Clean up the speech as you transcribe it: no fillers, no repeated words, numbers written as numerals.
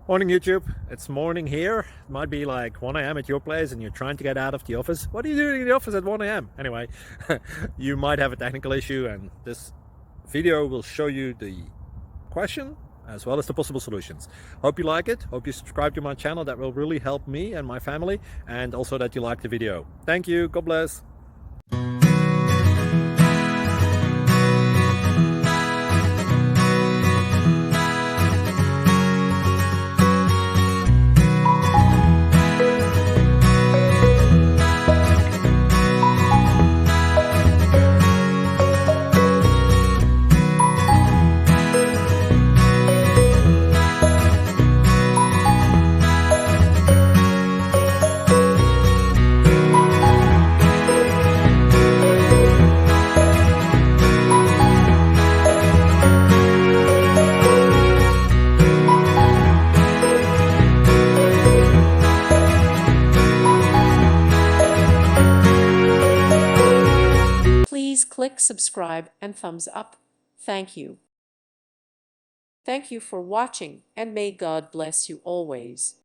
Morning YouTube, it's morning here. It might be like 1 a.m. at your place and you're trying to get out of the office. What are you doing in the office at 1 a.m.? Anyway, you might have a technical issue and this video will show you the question as well as the possible solutions. Hope you like it, hope you subscribe to my channel. That will really help me and my family, and also that you like the video. Thank you, God bless. Please click subscribe and thumbs up. Thank you. Thank you for watching, and may God bless you always.